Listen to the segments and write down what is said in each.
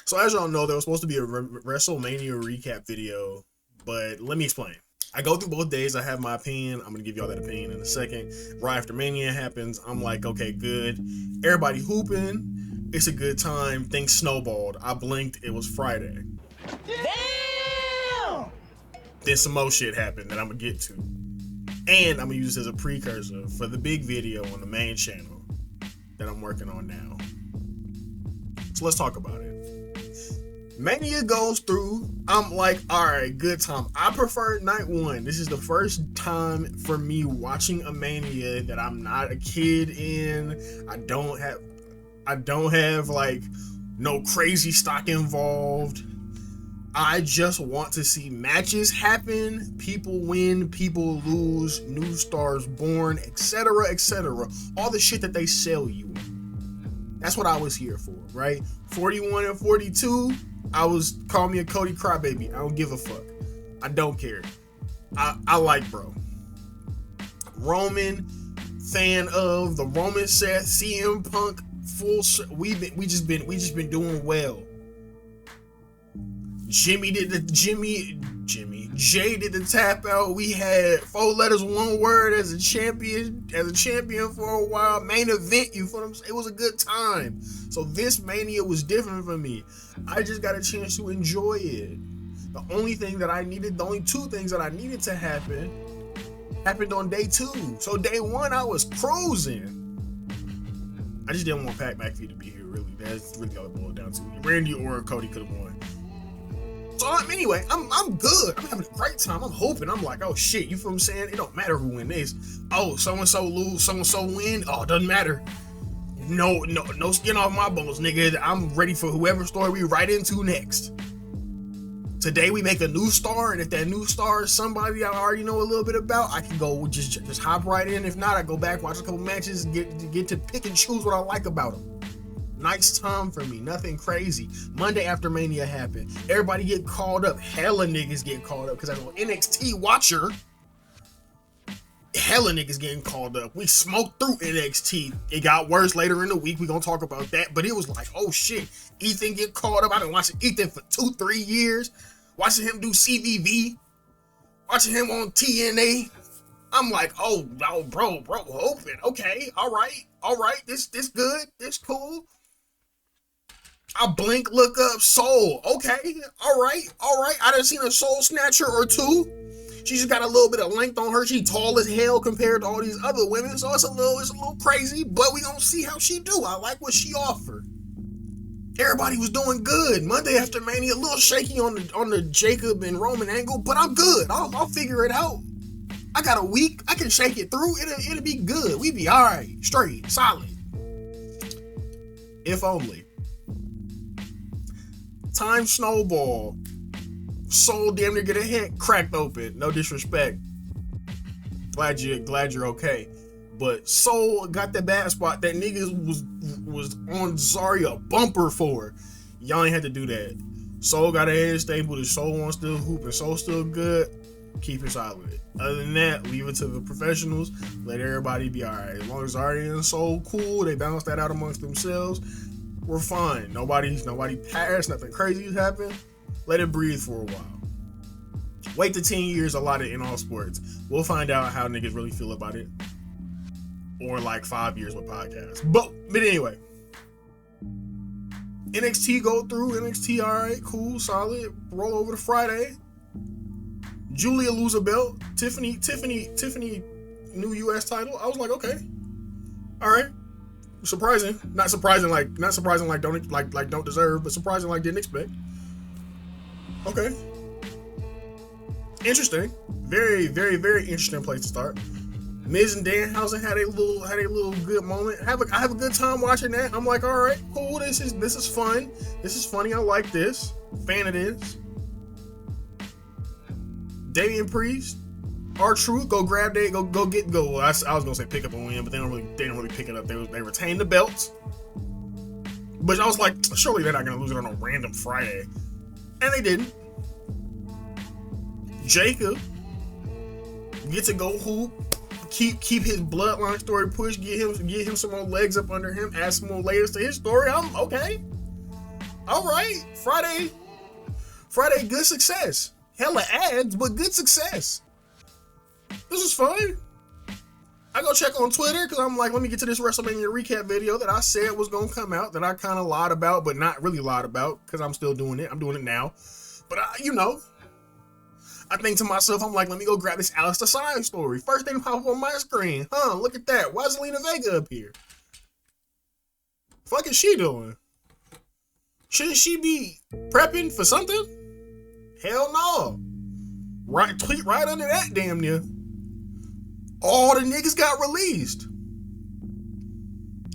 So as y'all know, there was supposed to be a WrestleMania recap video, but let me explain. I go through both days. I have my opinion. I'm gonna give y'all that opinion in a second. Right after Mania happens, I'm like, okay, good. Everybody hooping. It's a good time. Things snowballed. I blinked. It was Friday. Damn! Then some more shit happened that I'm gonna get to, and I'm gonna use this as a precursor for the big video on the main channel that I'm working on now. So let's talk about it. Mania goes through. I'm like, all right, good time. I prefer night one. This is the first time for me watching a Mania that I'm not a kid in. I don't have like no crazy stock involved. I just want to see matches happen, people win, people lose, new stars born, etc., etc. All the shit that they sell you. That's what I was here for, right? 41 and 42, call me a Cody crybaby. I don't give a fuck. I don't care. I like bro. Roman, fan of the Roman Seth, CM Punk, we just been doing well. Jay did the tap out. We had 4 letters, 1 word as a champion for a while. Main event, you feel what I'm saying? It was a good time. So this Mania was different for me. I just got a chance to enjoy it. The only 2 things that I needed to happen happened on day 2. So day 1, I was cruising. I just didn't want Pat McAfee to be here, really. That's really all it boiled down to. Randy or Cody could have won. So anyway, I'm good. I'm having a great time. I'm hoping. I'm like, oh shit, you feel what I'm saying? It don't matter who win this. Oh, so-and-so lose, so-and-so win. Oh, it doesn't matter. No skin off my bones, nigga. I'm ready for whoever story we write into next. Today we make a new star, and if that new star is somebody I already know a little bit about, I can go just hop right in. If not, I go back, watch a couple matches, get to pick and choose what I like about them. Nice time for me, nothing crazy. Monday after Mania happened, everybody get called up. Hella niggas get called up because I know NXT watcher. Hella niggas getting called up. We smoked through NXT. It got worse later in the week. We gonna talk about that. But it was like, oh shit, Ethan get called up. I've been watching Ethan for 2-3 years. Watching him do CVV. Watching him on TNA. I'm like, oh bro, hoping. Okay, all right. This good. This cool. I blink, look up, Soul. Okay, all right. I done seen a Soul Snatcher or 2. She just got a little bit of length on her. She tall as hell compared to all these other women, so it's a little crazy. But we gonna see how she do. I like what she offered. Everybody was doing good. Monday after Mania, a little shaky on the Jacob and Roman angle, but I'm good. I'll figure it out. I got a week. I can shake it through. It'll be good. We be all right, straight, solid. If only. Time snowball. Soul damn near get a head cracked open. No disrespect. Glad you're okay. But Soul got that bad spot that niggas was on Zarya bumper for. Y'all ain't had to do that. Soul got a head stable. The Soul wants to hoop and Soul still good. Keep it solid. Other than that, leave it to the professionals. Let everybody be alright. As long as Zarya and Soul cool, they balance that out amongst themselves. We're fine. Nobody passed. Nothing crazy has happened. Let it breathe for a while. Wait the 10 years allotted in all sports. We'll find out how niggas really feel about it. Or like 5 years with podcasts. But anyway. NXT go through. NXT, alright, cool, solid. Roll over to Friday. Julia lose a belt. Tiffany, new US title. I was like, okay. Alright. Surprising. Not surprising like don't deserve, but surprising like didn't expect. Okay. Interesting. Very, very, very interesting place to start. Miz and Danhausen had a little good moment. I have a good time watching that. I'm like, all right, cool. This is fun. This is funny. I like this. Fan of this. Damian Priest, R-Truth, go grab that, go. I was gonna say pick up a win, but they don't really pick it up. They retain the belts. But I was like, surely they're not gonna lose it on a random Friday, and they didn't. Jacob get to go hoop, keep his bloodline story pushed, get him some more legs up under him, add some more layers to his story. I'm okay. All right, Friday, good success. Hella ads, but good success. This was fun. I go check on Twitter because I'm like, let me get to this WrestleMania recap video that I said was going to come out, that I kind of lied about, but not really lied about because I'm still doing it. I'm doing it now. But, I think to myself, I'm like, let me go grab this Alistair Sign story. First thing pop up on my screen. Look at that. Why is Zelina Vega up here? Fuck is she doing? Shouldn't she be prepping for something? Hell no. Right, tweet right under that damn near. All the niggas got released.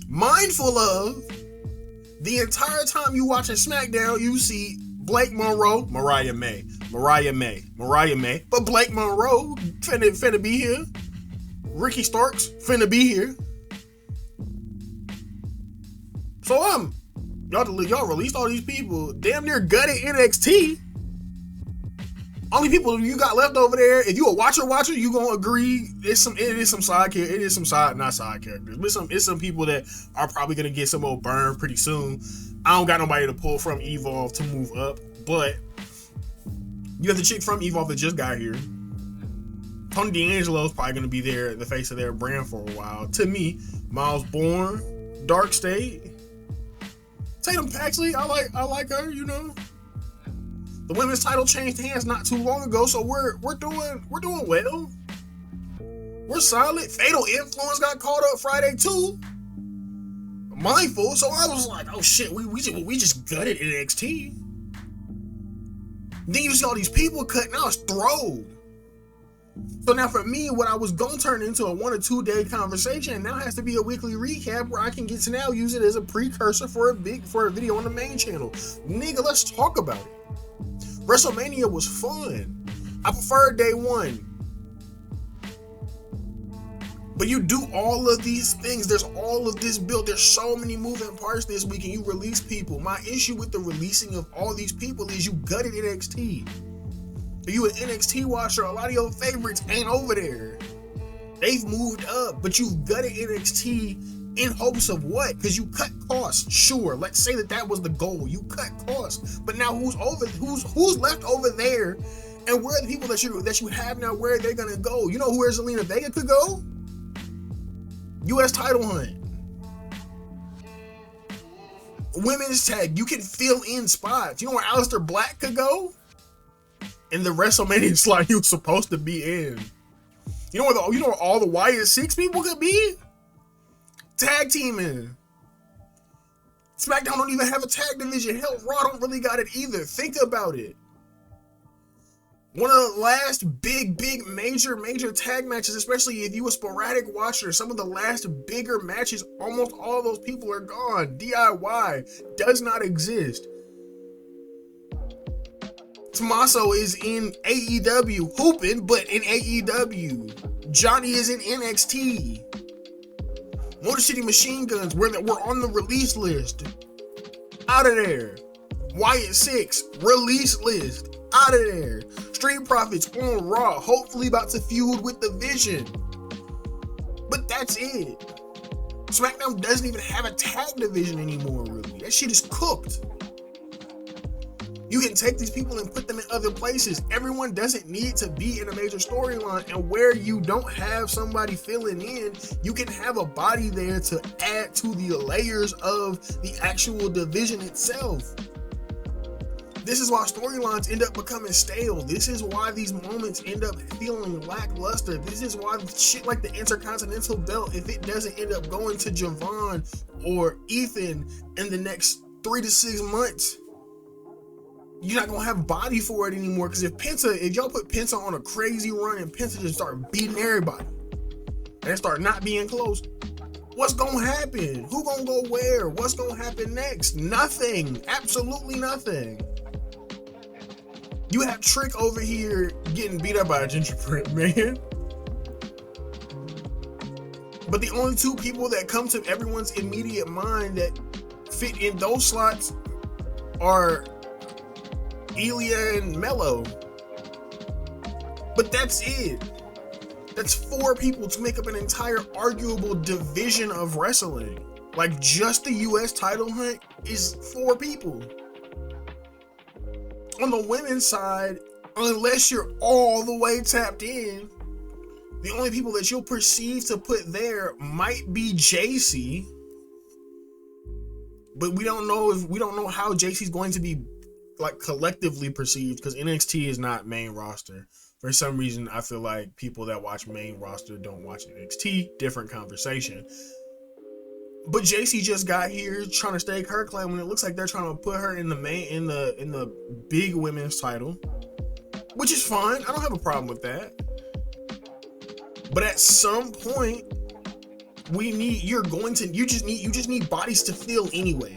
Mindful of the entire time you watching SmackDown, you see Blake Monroe, Mariah May, but Blake Monroe finna be here. Ricky Starks finna be here. So y'all released all these people, damn near gutted NXT. Only people you got left over there, if you a watcher, you gonna agree it is some side characters, but it's some people that are probably gonna get some old burn pretty soon. I don't got nobody to pull from Evolve to move up, but you have the chick from Evolve that just got here. Tony D'Angelo's probably gonna be there, the face of their brand for a while. To me, Miles Bourne, Dark State, Tatum Paxley, I like her, The women's title changed hands not too long ago, so we're doing well. We're solid. Fatal Influence got called up Friday too. Mindful, so I was like, oh shit, we just gutted NXT. Then you see all these people cut, now it's throwed. So now for me, what I was gonna turn into a 1 or 2 day conversation now has to be a weekly recap where I can get to now use it as a precursor for a video on the main channel. Nigga, let's talk about it. WrestleMania was fun. I prefer day one. But you do all of these things. There's all of this build. There's so many moving parts this week and you release people. My issue with the releasing of all these people is you gutted NXT. If you an NXT watcher, a lot of your favorites ain't over there. They've moved up, but you gutted NXT in hopes of what? Because you cut costs. Sure, let's say that was the goal. You cut costs, but now who's left over there, and where are the people that you have now? Where are they gonna go? You know where Zelina Vega could go? U.S. title hunt. Women's tag. You can fill in spots. You know where Aleister Black could go? In the WrestleMania slot he was supposed to be in. You know where all the Wyatt Six people could be? Tag teaming. SmackDown don't even have a tag division. Hell, Raw don't really got it either. Think about it. One of the last big major tag matches, especially if you a sporadic watcher, some of the last bigger matches, almost all of those people are gone. DIY does not exist. Tommaso is in AEW hooping, but in AEW. Johnny is in NXT. Motor City Machine Guns, we're on the release list. Out of there. Wyatt Six, release list. Out of there. Street Profits on Raw, hopefully about to feud with the Vision. But that's it. SmackDown doesn't even have a tag division anymore, really. That shit is cooked. You can take these people and put them in other places. Everyone doesn't need to be in a major storyline, and where you don't have somebody filling in, you can have a body there to add to the layers of the actual division itself. This is why storylines end up becoming stale. This is why these moments end up feeling lackluster. This is why shit like the Intercontinental Belt, if it doesn't end up going to Javon or Ethan in the next 3 to 6 months, you're not gonna have body for it anymore. Because if y'all put Penta on a crazy run and Penta just start beating everybody and start not being close, what's gonna happen? Who gonna go where? What's gonna happen next? Nothing. Absolutely nothing. You have Trick over here getting beat up by a gingerbread man. But the only two people that come to everyone's immediate mind that fit in those slots are Ilya and Mello. But that's it. That's 4 people to make up an entire arguable division of wrestling. Like, just the US title hunt is 4 people. On the women's side, unless you're all the way tapped in, the only people that you'll perceive to put there might be JC. But we don't know how JC's going to be like collectively perceived, because NXT is not main roster. For some reason, I feel like people that watch main roster don't watch NXT. Different conversation. But JC just got here trying to stake her claim when it looks like they're trying to put her in the big women's title, which is fine. I don't have a problem with that. But at some point, you just need bodies to fill anyway.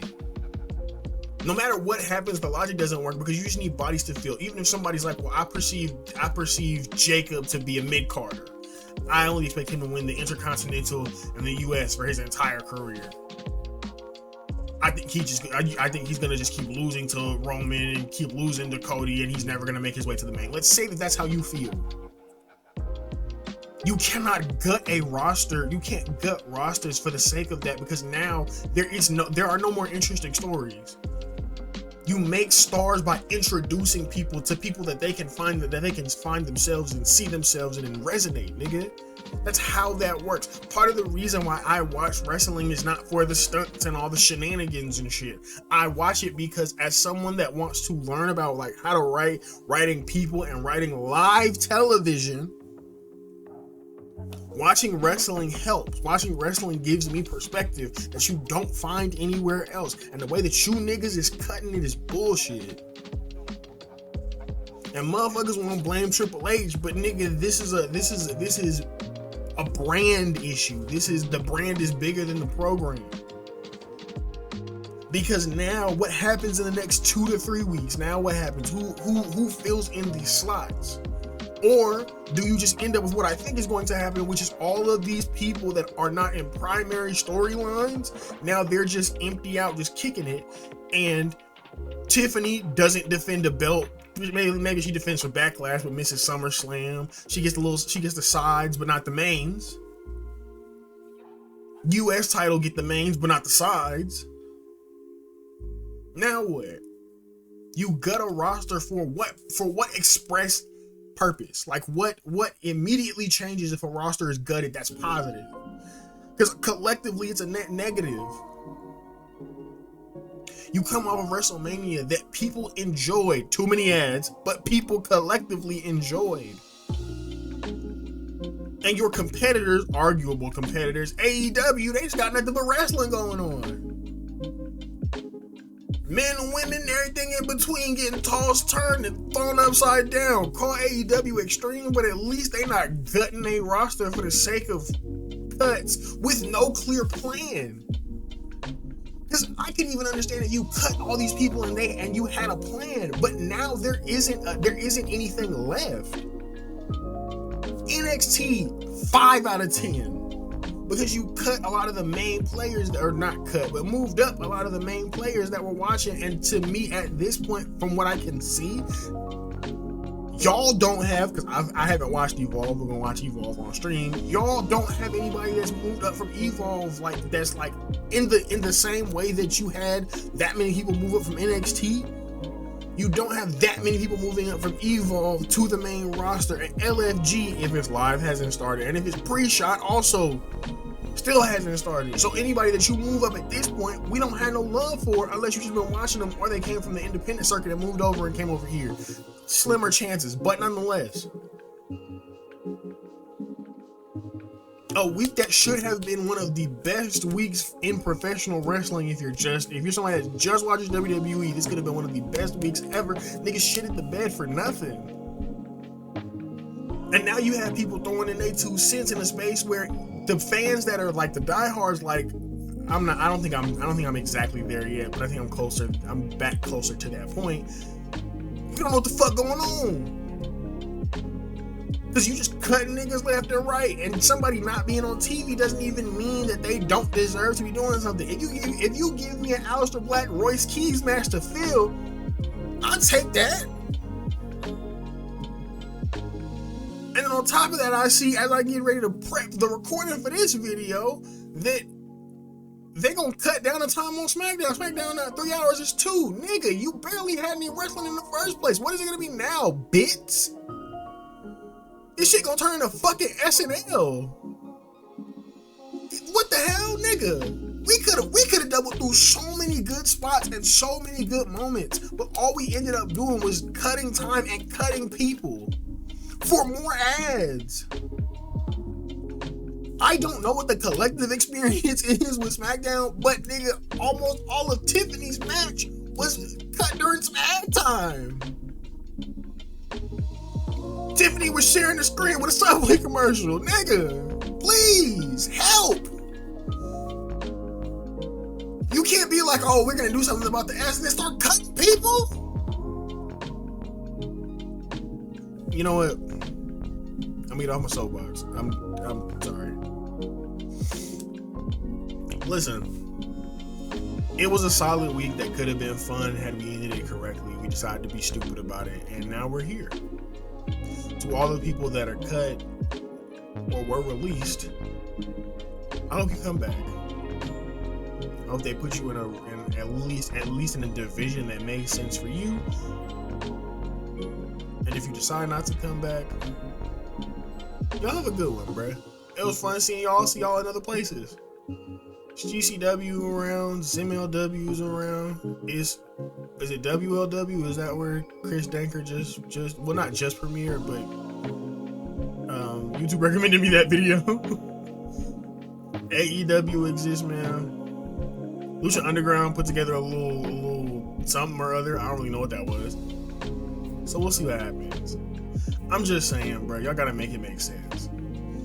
No matter what happens, the logic doesn't work, because you just need bodies to fill. Even if somebody's like, well, I perceive Jacob to be a mid-carder. I only expect him to win the Intercontinental in the US for his entire career. I think he's gonna just keep losing to Roman and keep losing to Cody, and he's never gonna make his way to the main. Let's say that that's how you feel. You cannot gut a roster. You can't gut rosters for the sake of that, because now there are no more interesting stories. You make stars by introducing people to people that they can find themselves and see themselves in and resonate, nigga. That's how that works. Part of the reason why I watch wrestling is not for the stunts and all the shenanigans and shit. I watch it because as someone that wants to learn about like how to writing people and writing live television, watching wrestling helps. Watching wrestling gives me perspective that you don't find anywhere else. And the way that you niggas is cutting it is bullshit. And motherfuckers want to blame Triple H, but nigga, this is a brand issue. The brand is bigger than the program. Because now what happens in the next 2 to 3 weeks? Now what happens? Who fills in these slots? Or do you just end up with what I think is going to happen, which is all of these people that are not in primary storylines, now they're just empty out, just kicking it, and Tiffany doesn't defend a belt. Maybe she defends for Backlash, but misses SummerSlam. She gets the sides, but not the mains. US title get the mains, but not the sides. Now what? You gut a roster for what? For what express purpose? Like what immediately changes if a roster is gutted that's positive? Because collectively it's a net negative. You come off of WrestleMania that people enjoyed, too many ads, but people collectively enjoyed. And your competitors, arguable competitors, AEW, they just got nothing but wrestling going on. Men and women, everything in between, getting tossed, turned, and thrown upside down. Call AEW extreme, but at least they not gutting a roster for the sake of cuts with no clear plan. Because I can even understand if you cut all these people and you had a plan, but now there isn't anything left. NXT 5 out of 10. Because you cut a lot of the main players, or not cut, but moved up a lot of the main players that were watching. And to me, at this point, from what I can see, y'all don't have, because I haven't watched Evolve, we're gonna watch Evolve on stream. Y'all don't have anybody that's moved up from Evolve, like that's like in the same way that you had that many people move up from NXT. You don't have that many people moving up from Evolve to the main roster. And LFG, if it's live, hasn't started. And if it's pre-shot, also still hasn't started. So anybody that you move up at this point, we don't have no love for unless you've just been watching them, or they came from the independent circuit and moved over and came over here. Slimmer chances, but nonetheless. A week that should have been one of the best weeks in professional wrestling. If you're somebody that just watches WWE, this could have been one of the best weeks ever. Niggas shit at the bed for nothing. And now you have people throwing in their 2 cents in a space where the fans that are like the diehards, like I don't think I'm exactly there yet, but I think I'm closer. I'm back closer to that point. You don't know what the fuck going on. Because you just cut niggas left and right, and somebody not being on TV doesn't even mean that they don't deserve to be doing something. If you give me an Aleister Black Royce Keys match to fill, I'll take that. And then on top of that, I see, as I get ready to prep the recording for this video, that they gonna cut down the time on SmackDown. SmackDown 3 hours is 2. Nigga, you barely had any wrestling in the first place. What is it gonna be now, bitch? This shit gonna turn into fucking SNL. What the hell, nigga? We could have doubled through so many good spots and so many good moments, but all we ended up doing was cutting time and cutting people for more ads. I don't know what the collective experience is with SmackDown, but nigga, almost all of Tiffany's match was cut during some ad time. Tiffany was sharing the screen with a Subway commercial. Nigga, please help. You can't be like, oh, we're gonna do something about the ass and then start cutting people. You know what? I'm gonna get off my soapbox. I'm sorry. Listen, it was a solid week that could have been fun had we ended it correctly. We decided to be stupid about it, and now we're here. To all the people that are cut or were released, I hope you come back. I hope they put you in at least in a division that makes sense for you. And if you decide not to come back, y'all have a good one, bruh. It was fun seeing y'all. See y'all in other places. It's GCW around, MLW's around. Is it WLW? Is that where Chris Danker just well, not just premiered, but YouTube recommended me that video. AEW exists, man. Lucha Underground put together a little something or other. I don't really know what that was. So we'll see what happens. I'm just saying, bro, y'all gotta make it make sense.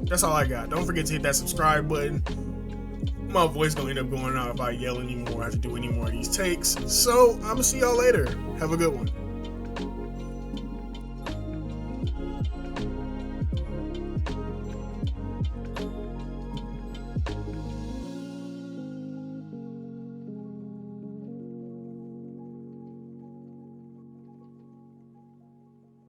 That's all I got. Don't forget to hit that subscribe button. My voice gonna end up going out if I yell anymore. I have to do any more of these takes. So I'm gonna see y'all later. Have a good one.